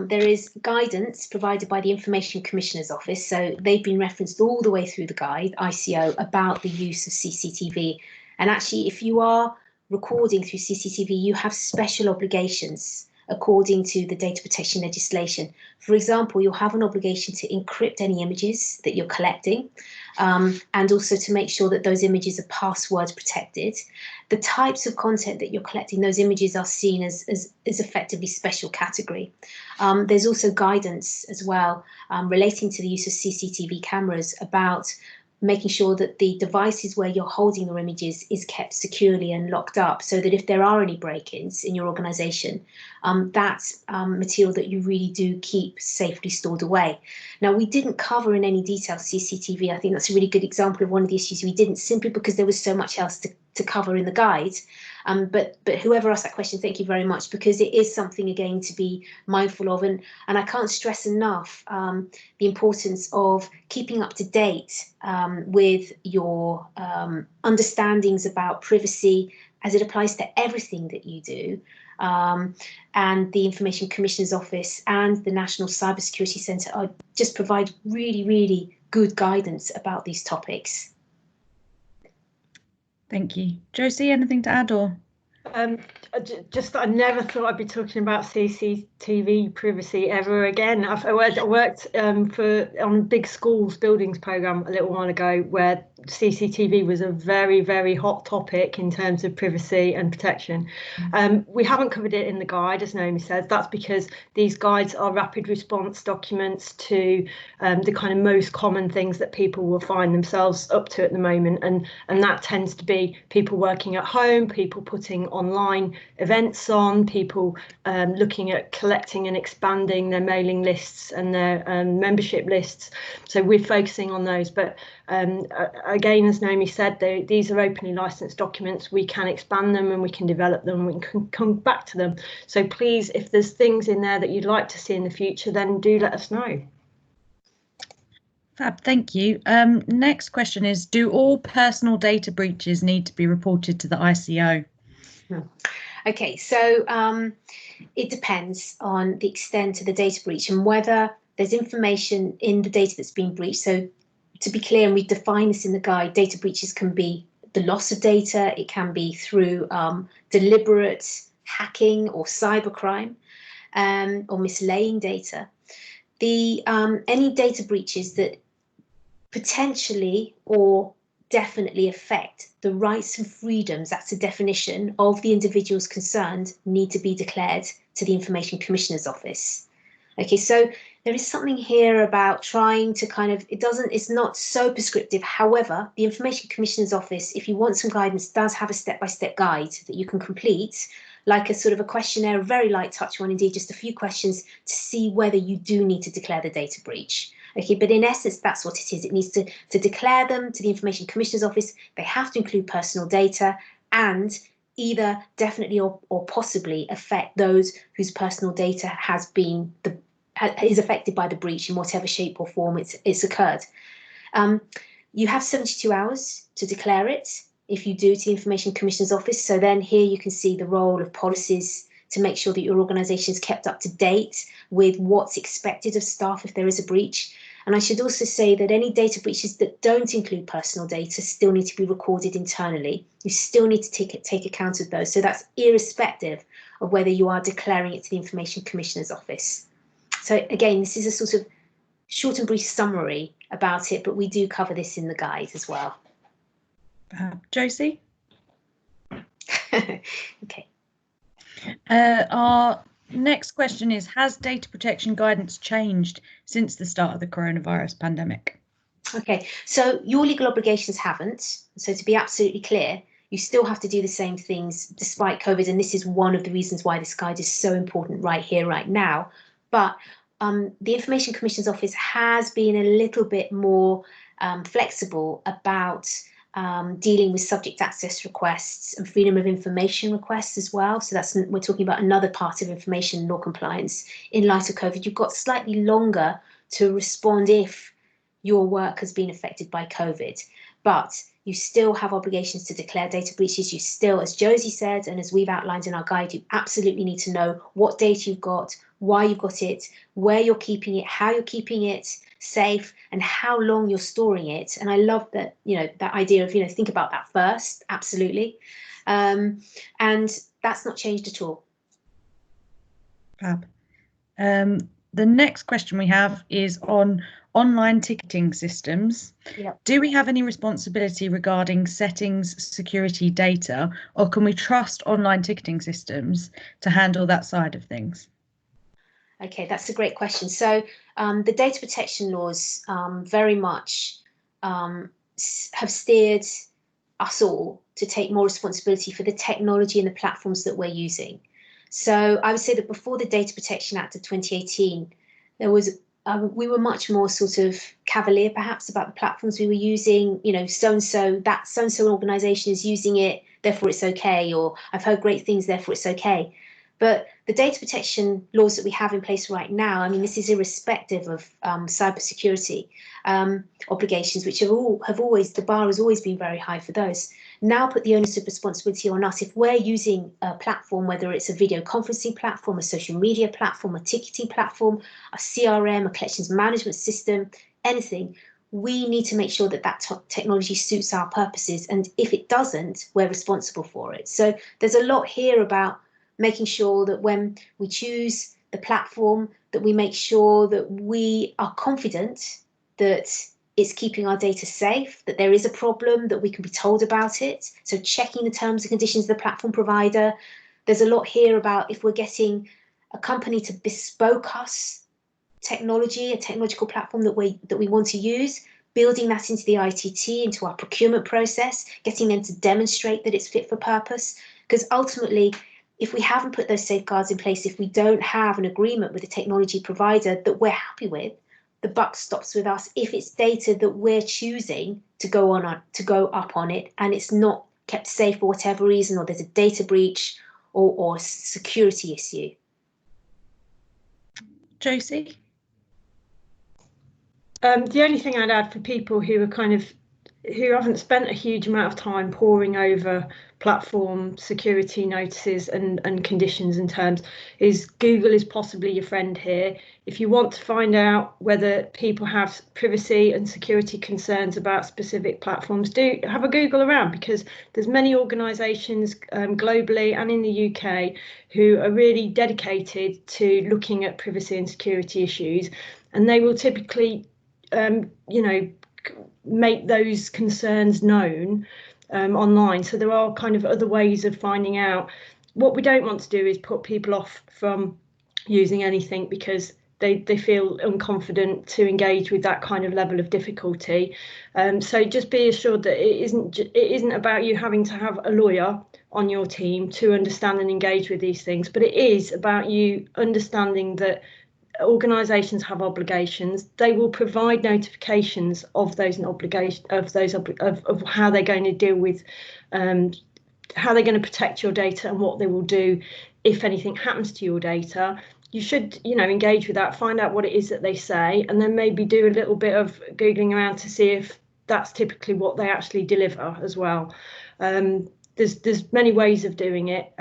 There is guidance provided by the Information Commissioner's Office, so they've been referenced all the way through the guide, ICO, about the use of CCTV. And actually, if you are recording through CCTV, you have special obligations according to the data protection legislation. For example, you'll have an obligation to encrypt any images that you're collecting, and also to make sure that those images are password protected. The types of content that you're collecting, those images are seen as effectively special category. There's also guidance as well relating to the use of CCTV cameras about making sure that the devices where you're holding your images is kept securely and locked up, so that if there are any break-ins in your organisation, that's material that you really do keep safely stored away. Now, we didn't cover in any detail CCTV. I think that's a really good example of one of the issues we didn't, simply because there was so much else to cover in the guide. But whoever asked that question, thank you very much, because it is something, again, to be mindful of. And I can't stress enough the importance of keeping up to date with your understandings about privacy as it applies to everything that you do. And the Information Commissioner's Office and the National Cybersecurity Centre just provide really, really good guidance about these topics. Thank you. Josie, anything to add? Or Just I never thought I'd be talking about CCTV privacy ever again. I worked on big schools buildings program a little while ago, where CCTV was a very, very hot topic in terms of privacy and protection. We haven't covered it in the guide, as Naomi says. That's because these guides are rapid response documents to the kind of most common things that people will find themselves up to at the moment, and that tends to be people working at home, people putting online events on, people looking at collecting and expanding their mailing lists and their membership lists. So we're focusing on those. But again, as Naomi said, these are openly licensed documents. We can expand them and we can develop them. We can come back to them. So please, if there's things in there that you'd like to see in the future, then do let us know. Fab, thank you. Next question is, do all personal data breaches need to be reported to the ICO? Okay, so it depends on the extent of the data breach and whether there's information in the data that's been breached. So to be clear, and we define this in the guide, data breaches can be the loss of data, it can be through deliberate hacking or cybercrime, or mislaying data. Any data breaches that potentially or definitely affect the rights and freedoms, that's the definition, of the individuals concerned, need to be declared to the Information Commissioner's Office. Okay, so there is something here about trying to kind of, it's not so prescriptive. However, the Information Commissioner's Office, if you want some guidance, does have a step-by-step guide that you can complete, like a sort of a questionnaire, a very light touch one, indeed, just a few questions to see whether you do need to declare the data breach. Okay, but in essence, that's what it is. It needs to declare them to the Information Commissioner's Office. They have to include personal data and either definitely or possibly affect those whose personal data is affected by the breach in whatever shape or form it's occurred. You have 72 hours to declare it if you do to the Information Commissioner's Office. So then here you can see the role of policies to make sure that your organisation is kept up to date with what's expected of staff if there is a breach. And I should also say that any data breaches that don't include personal data still need to be recorded internally. You still need to take account of those. So that's irrespective of whether you are declaring it to the Information Commissioner's Office. So again, this is a sort of short and brief summary about it, but we do cover this in the guide as well. Josie? Okay. Our next question is, has data protection guidance changed since the start of the coronavirus pandemic? Okay, so your legal obligations haven't. So to be absolutely clear, you still have to do the same things despite COVID. And this is one of the reasons why this guide is so important right here, right now. But the Information Commissioner's Office has been a little bit more flexible about dealing with subject access requests and freedom of information requests as well. So we're talking about another part of information law compliance. In light of COVID, you've got slightly longer to respond if your work has been affected by COVID, but you still have obligations to declare data breaches. You still, as Josie said, and as we've outlined in our guide, you absolutely need to know what data you've got, why you've got it, where you're keeping it, how you're keeping it safe, and how long you're storing it. And I love that, that idea of, think about that first, absolutely. And that's not changed at all. Fab. The next question we have is on online ticketing systems. Yep. Do we have any responsibility regarding settings, security, data, or can we trust online ticketing systems to handle that side of things? Okay, that's a great question. So the data protection laws very much have steered us all to take more responsibility for the technology and the platforms that we're using. So I would say that before the Data Protection Act of 2018, we were much more sort of cavalier perhaps about the platforms we were using. So-and-so organisation is using it, therefore it's okay, or I've heard great things, therefore it's okay. But the data protection laws that we have in place right now, I mean, this is irrespective of cybersecurity obligations, which the bar has always been very high for those. Now put the onus of responsibility on us. If we're using a platform, whether it's a video conferencing platform, a social media platform, a ticketing platform, a CRM, a collections management system, anything, we need to make sure that that technology suits our purposes. And if it doesn't, we're responsible for it. So there's a lot here about making sure that when we choose the platform, that we make sure that we are confident that it's keeping our data safe, that there is a problem, that we can be told about it. So checking the terms and conditions of the platform provider. There's a lot here about if we're getting a company to bespoke us technology, a technological platform that we want to use, building that into the ITT, into our procurement process, getting them to demonstrate that it's fit for purpose. Because ultimately, if we haven't put those safeguards in place, if we don't have an agreement with a technology provider that we're happy with, the buck stops with us. If it's data that we're choosing to go up on it, and it's not kept safe for whatever reason, or there's a data breach or security issue. Josie? The only thing I'd add for people who are who haven't spent a huge amount of time poring over platform security notices and conditions and terms is Google is possibly your friend here. If you want to find out whether people have privacy and security concerns about specific platforms, do have a Google around, because there's many organisations globally and in the UK who are really dedicated to looking at privacy and security issues, and they will typically make those concerns known online. So there are kind of other ways of finding out. What we don't want to do is put people off from using anything because they feel unconfident to engage with that kind of level of difficulty. So just be assured that it isn't about you having to have a lawyer on your team to understand and engage with these things, but it is about you understanding that organisations have obligations. They will provide notifications of those obligations, of how they're going to deal with, how they're going to protect your data and what they will do if anything happens to your data. You should, engage with that, find out what it is that they say, and then maybe do a little bit of Googling around to see if that's typically what they actually deliver as well. There's many ways of doing it.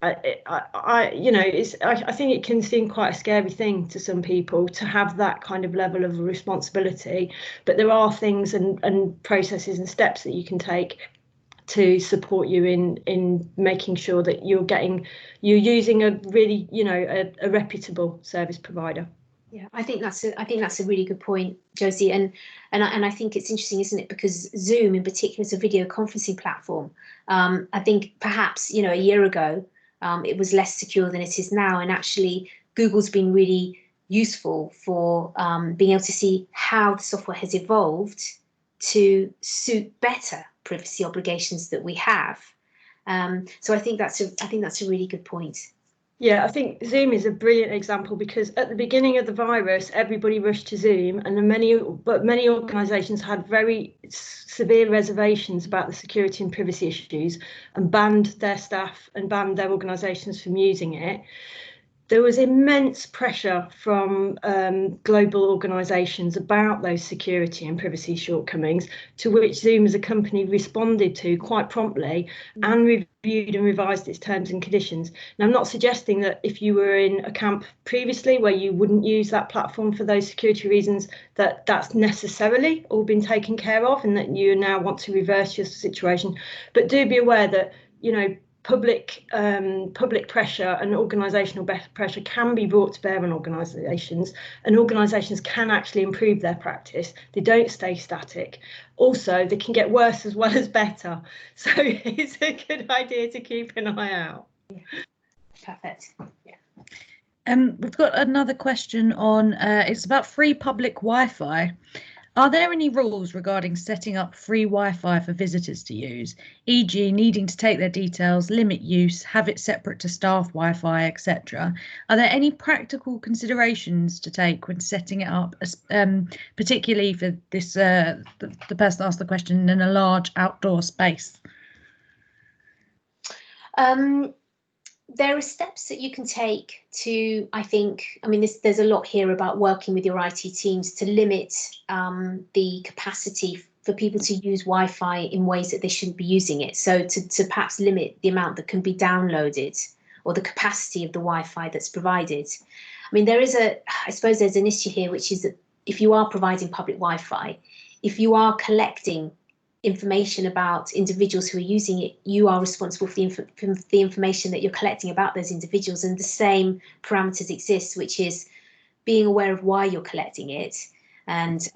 I think it can seem quite a scary thing to some people to have that kind of level of responsibility, but there are things and processes and steps that you can take to support you in making sure that you're using a really a reputable service provider. Yeah, I think that's a really good point, Josie, and I think it's interesting, isn't it? Because Zoom in particular is a video conferencing platform. I think perhaps a year ago it was less secure than it is now, and actually Google's been really useful for being able to see how the software has evolved to suit better privacy obligations that we have. So I think that's a really good point. Yeah, I think Zoom is a brilliant example, because at the beginning of the virus, everybody rushed to Zoom, and many organisations had very severe reservations about the security and privacy issues and banned their staff and banned their organisations from using it. There was immense pressure from global organisations about those security and privacy shortcomings, to which Zoom as a company responded to quite promptly and reviewed and revised its terms and conditions. Now, I'm not suggesting that if you were in a camp previously where you wouldn't use that platform for those security reasons, that's necessarily all been taken care of and that you now want to reverse your situation. But do be aware that, public pressure and organisational pressure can be brought to bear on organisations, and organisations can actually improve their practice. They don't stay static. Also, they can get worse as well as better. So it's a good idea to keep an eye out. Yeah. Perfect. Yeah. We've got another question on, it's about free public Wi-Fi. Are there any rules regarding setting up free Wi-Fi for visitors to use, e.g. needing to take their details, limit use, have it separate to staff Wi-Fi, etc.? Are there any practical considerations to take when setting it up, particularly for this, the person asked the question, in a large outdoor space? There are steps that you can take to, there's a lot here about working with your IT teams to limit the capacity for people to use Wi-Fi in ways that they shouldn't be using it. So to perhaps limit the amount that can be downloaded or the capacity of the Wi-Fi that's provided. I suppose there's an issue here, which is that if you are providing public Wi-Fi, if you are collecting information about individuals who are using it, you are responsible for the information that you're collecting about those individuals, and the same parameters exist, which is being aware of why you're collecting it, and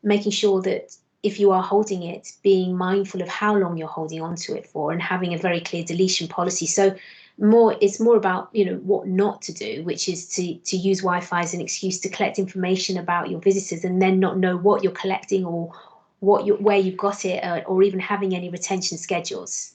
making sure that if you are holding it, being mindful of how long you're holding on to it for, and having a very clear deletion policy. So it's more about, you know, what not to do, which is to use Wi-Fi as an excuse to collect information about your visitors and then not know what you're collecting or where you've got it, or even having any retention schedules.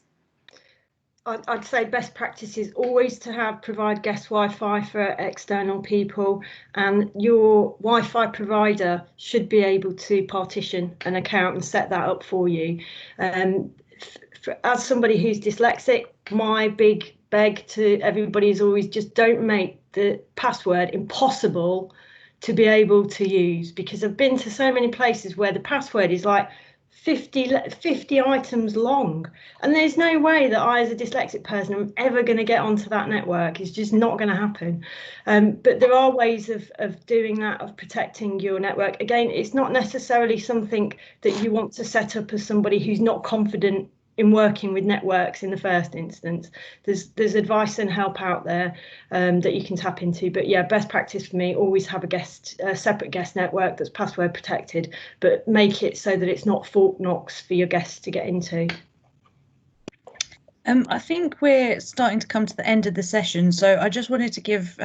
I'd say best practice is always to provide guest Wi-Fi for external people, and your Wi-Fi provider should be able to partition an account and set that up for you. As somebody who's dyslexic, my big beg to everybody is always just don't make the password impossible to be able to use, because I've been to so many places where the password is like 50 items long, and there's no way that I, as a dyslexic person, am ever going to get onto that network. It's just not going to happen. But there are ways of doing that, of protecting your network. Again, it's not necessarily something that you want to set up as somebody who's not confident in working with networks in the first instance. There's advice and help out there that you can tap into. But yeah, best practice for me, always have a separate guest network that's password protected, but make it so that it's not Fort Knox for your guests to get into. I think we're starting to come to the end of the session, so I just wanted to give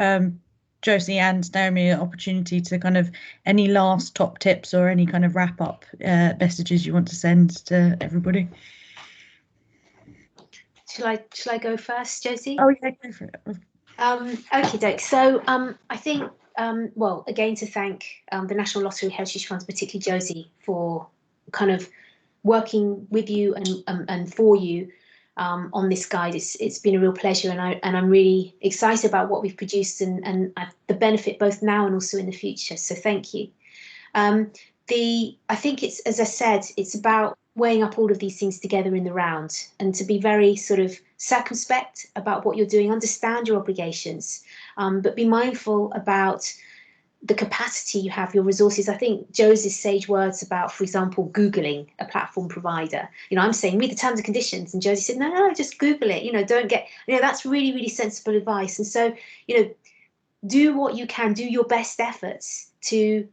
Josie and Naomi an opportunity to kind of any last top tips or any kind of wrap up messages you want to send to everybody. Shall I go first, Josie? Oh yeah, go for it. Okay, doke. So I think well, again, to thank the National Lottery Heritage Funds, particularly Josie, for kind of working with you and for you on this guide. It's been a real pleasure, and I'm really excited about what we've produced and the benefit both now and also in the future. So thank you. I think it's, as I said, it's about weighing up all of these things together in the round, and to be very sort of circumspect about what you're doing, understand your obligations, but be mindful about the capacity you have, your resources. I think Josie's sage words about, for example, Googling a platform provider. You know, I'm saying read the terms and conditions, and Josie said, no, just Google it. You know, don't get, you know, that's really, really sensible advice. And so, you know, do what you can, do your best efforts to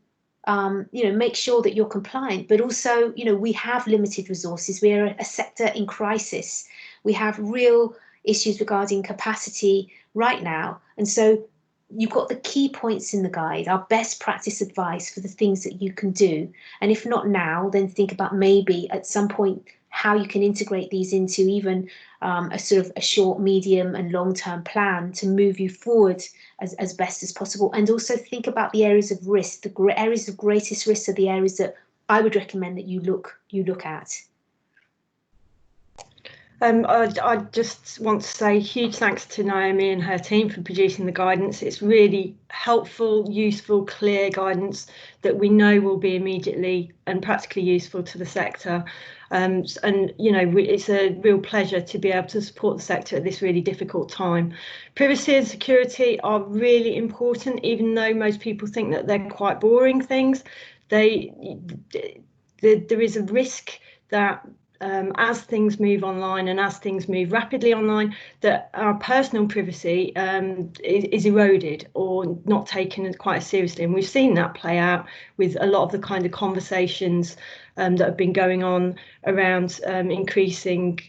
you know, make sure that you're compliant, but also, you know, we have limited resources. We are a sector in crisis. We have real issues regarding capacity right now. And so you've got the key points in the guide, our best practice advice for the things that you can do. And if not now, then think about maybe at some point how you can integrate these into even a sort of a short, medium and long-term plan to move you forward as best as possible. And also think about the areas of risk. The areas of greatest risk are the areas that I would recommend that you look at. I just want to say huge thanks to Naomi and her team for producing the guidance. It's really helpful, useful, clear guidance that we know will be immediately and practically useful to the sector. And, you know, it's a real pleasure to be able to support the sector at this really difficult time. Privacy and security are really important, even though most people think that they're quite boring things. There is a risk that as things move online and as things move rapidly online, that our personal privacy is eroded or not taken quite as seriously. And we've seen that play out with a lot of the kind of conversations that have been going on around increasing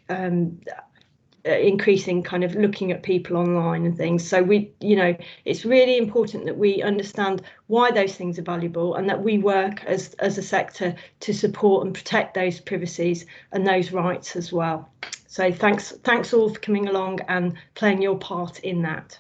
kind of looking at people online and things. So you know, it's really important that we understand why those things are valuable, and that we work as a sector to support and protect those privacies and those rights as well. So thanks all for coming along and playing your part in that.